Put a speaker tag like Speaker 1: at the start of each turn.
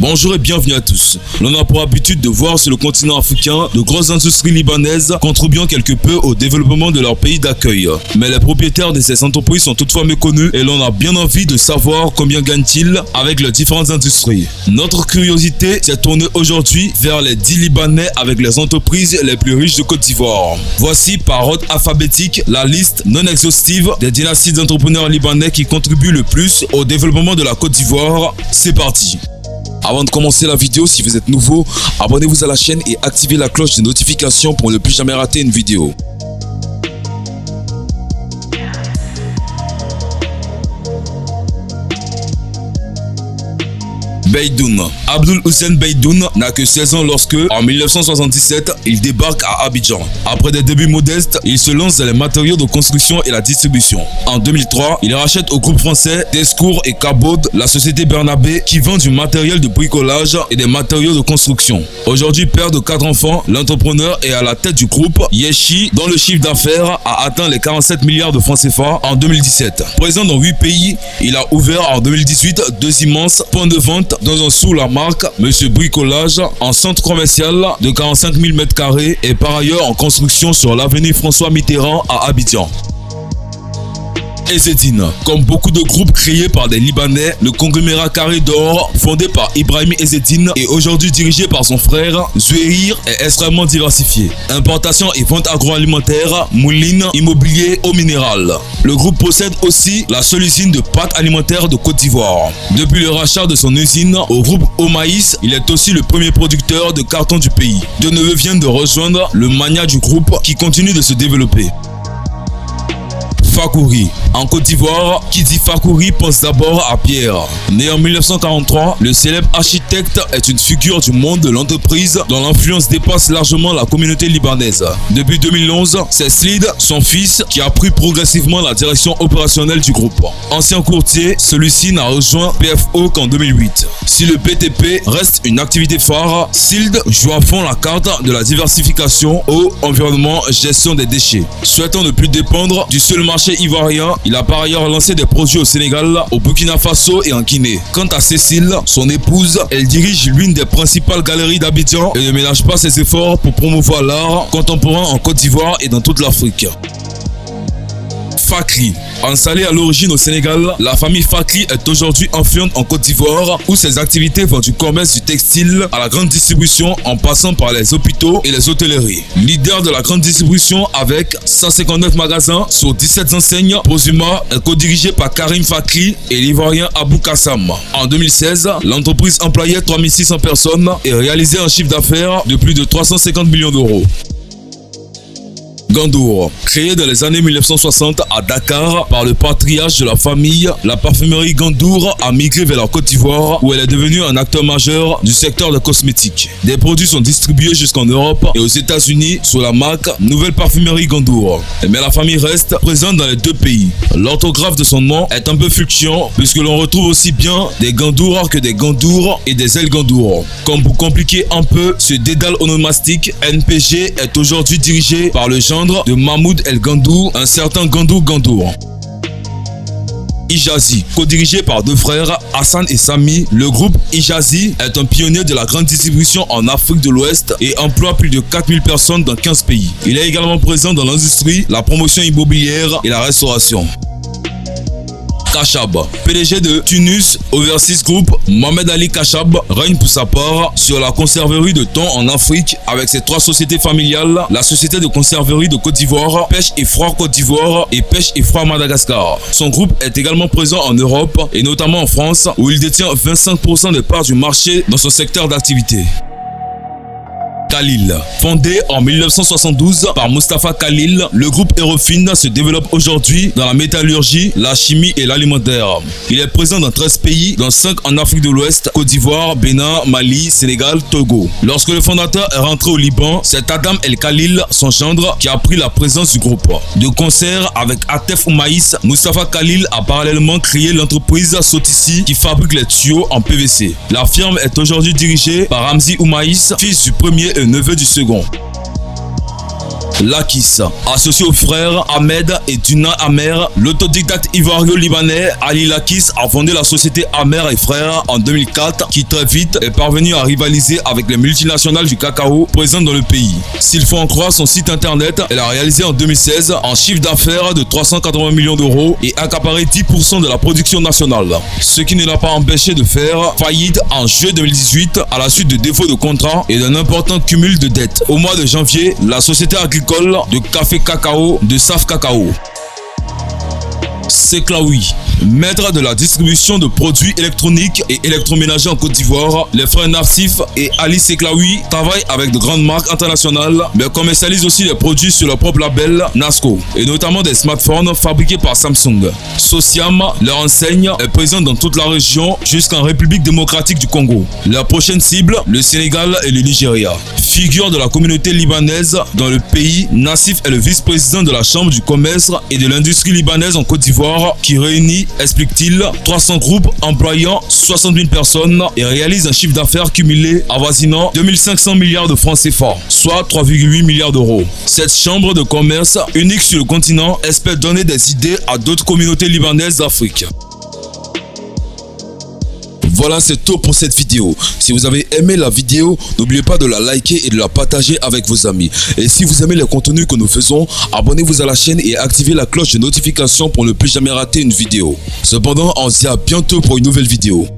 Speaker 1: Bonjour et bienvenue à tous. L'on a pour habitude de voir sur le continent africain de grosses industries libanaises contribuant quelque peu au développement de leur pays d'accueil. Mais les propriétaires de ces entreprises sont toutefois méconnus et l'on a bien envie de savoir combien gagnent-ils avec leurs différentes industries. Notre curiosité s'est tournée aujourd'hui vers les 10 Libanais avec les entreprises les plus riches de Côte d'Ivoire. Voici par ordre alphabétique la liste non exhaustive des dynasties d'entrepreneurs libanais qui contribuent le plus au développement de la Côte d'Ivoire. C'est parti! Avant de commencer la vidéo, si vous êtes nouveau, abonnez-vous à la chaîne et activez la cloche de notification pour ne plus jamais rater une vidéo. Beydoun. Abdul Hussein Beydoun n'a que 16 ans lorsque, en 1977, il débarque à Abidjan. Après des débuts modestes, il se lance dans les matériaux de construction et la distribution. En 2003, il rachète au groupe français Descours et Cabaud, la société Bernabé, qui vend du matériel de bricolage et des matériaux de construction. Aujourd'hui, père de 4 enfants, l'entrepreneur est à la tête du groupe Yeshi, dont le chiffre d'affaires a atteint les 47 milliards de francs CFA en 2017. Présent dans 8 pays, il a ouvert en 2018 2 immenses points de vente dans un sous la marque Monsieur Bricolage en centre commercial de 45 000 m² et par ailleurs en construction sur l'avenue François Mitterrand à Abidjan. Ezzedine. Comme beaucoup de groupes créés par des Libanais, le conglomérat Carré d'Or, fondé par Ibrahim Ezzedine et aujourd'hui dirigé par son frère Zouheir, est extrêmement diversifié. Importation et vente agroalimentaire, mouline, immobilier, eau minérale. Le groupe possède aussi la seule usine de pâtes alimentaires de Côte d'Ivoire. Depuis le rachat de son usine au groupe Omaïs, il est aussi le premier producteur de carton du pays. Deux neveux viennent de rejoindre le mania du groupe qui continue de se développer. Fakouri. En Côte d'Ivoire, qui dit Fakouri pense d'abord à Pierre. Né en 1943, le célèbre architecte est une figure du monde de l'entreprise dont l'influence dépasse largement la communauté libanaise. Depuis 2011, c'est Slid, son fils, qui a pris progressivement la direction opérationnelle du groupe. Ancien courtier, celui-ci n'a rejoint PFO qu'en 2008. Si le BTP reste une activité phare, Slid joue à fond la carte de la diversification, eau, environnement, gestion des déchets. Souhaitant ne plus dépendre du seul marché ivoirien, il a par ailleurs lancé des projets au Sénégal, au Burkina Faso et en Guinée. Quant à Cécile, son épouse, elle dirige l'une des principales galeries d'Abidjan et ne ménage pas ses efforts pour promouvoir l'art contemporain en Côte d'Ivoire et dans toute l'Afrique. Fakri. Installée à l'origine au Sénégal, la famille Fakri est aujourd'hui influente en Côte d'Ivoire où ses activités vont du commerce du textile à la grande distribution en passant par les hôpitaux et les hôtelleries. Leader de la grande distribution avec 159 magasins sur 17 enseignes, Prosuma est co-dirigée par Karim Fakri et l'Ivoirien Abou Kassam. En 2016, l'entreprise employait 3600 personnes et réalisait un chiffre d'affaires de plus de 350 millions d'euros. Gandour. Créée dans les années 1960 à Dakar par le patriarche de la famille, la parfumerie Gandour a migré vers la Côte d'Ivoire où elle est devenue un acteur majeur du secteur des cosmétiques. Des produits sont distribués jusqu'en Europe et aux États-Unis sous la marque Nouvelle Parfumerie Gandour. Mais la famille reste présente dans les deux pays. L'orthographe de son nom est un peu fluctuant puisque l'on retrouve aussi bien des Gandour que des Gandour et des El Gandour. Comme pour compliquer un peu ce dédale onomastique, NPG est aujourd'hui dirigé par le genre de Mahmoud El Gandour, un certain Gandour. Ijazi. Co-dirigé par 2 frères, Hassan et Sami, le groupe Ijazi est un pionnier de la grande distribution en Afrique de l'Ouest et emploie plus de 4000 personnes dans 15 pays. Il est également présent dans l'industrie, la promotion immobilière et la restauration. Kachab. PDG de Tunus Overseas Group, Mohamed Ali Kachab règne pour sa part sur la conserverie de thon en Afrique avec ses 3 sociétés familiales, la société de conserverie de Côte d'Ivoire, Pêche et Froid Côte d'Ivoire et Pêche et Froid Madagascar. Son groupe est également présent en Europe et notamment en France où il détient 25% des parts du marché dans son secteur d'activité. Khalil. Fondé en 1972 par Mustafa Khalil, le groupe Aerofin se développe aujourd'hui dans la métallurgie, la chimie et l'alimentaire. Il est présent dans 13 pays, dont 5 en Afrique de l'Ouest, Côte d'Ivoire, Bénin, Mali, Sénégal, Togo. Lorsque le fondateur est rentré au Liban, c'est Adam El Khalil, son gendre, qui a pris la présence du groupe. De concert avec Atef Oumaïs, Mustafa Khalil a parallèlement créé l'entreprise Sotissi qui fabrique les tuyaux en PVC. La firme est aujourd'hui dirigée par Ramzi Oumaïs, fils du premier et neveu du second. Lakis. Associé aux frères Ahmed et Duna Amer, l'autodidacte ivoiro-libanais Ali Lakis a fondé la société Amer et Frères en 2004 qui très vite est parvenu à rivaliser avec les multinationales du cacao présentes dans le pays. S'il faut en croire son site internet, elle a réalisé en 2016 un chiffre d'affaires de 380 millions d'euros et accaparé 10% de la production nationale. Ce qui ne l'a pas empêché de faire faillite en juillet 2018 à la suite de défauts de contrat et d'un important cumul de dettes. Au mois de janvier, la société agricole de café cacao de Saf Cacao. Seklaoui. Maître de la distribution de produits électroniques et électroménagers en Côte d'Ivoire, les frères Nassif et Ali Seklaoui travaillent avec de grandes marques internationales, mais commercialisent aussi les produits sur leur propre label Nasco, et notamment des smartphones fabriqués par Samsung. Sociam, leur enseigne, est présente dans toute la région jusqu'en République démocratique du Congo. Leur prochaine cible, le Sénégal et le Nigeria. Figure de la communauté libanaise dans le pays, Nassif est le vice-président de la Chambre du commerce et de l'industrie libanaise en Côte d'Ivoire qui réunit, explique-t-il, 300 groupes employant 60 000 personnes et réalise un chiffre d'affaires cumulé avoisinant 2500 milliards de francs CFA, soit 3,8 milliards d'euros. Cette chambre de commerce, unique sur le continent, espère donner des idées à d'autres communautés libanaises d'Afrique. Voilà, c'est tout pour cette vidéo. Si vous avez aimé la vidéo, n'oubliez pas de la liker et de la partager avec vos amis. Et si vous aimez les contenus que nous faisons, abonnez-vous à la chaîne et activez la cloche de notification pour ne plus jamais rater une vidéo. Cependant, on se dit à bientôt pour une nouvelle vidéo.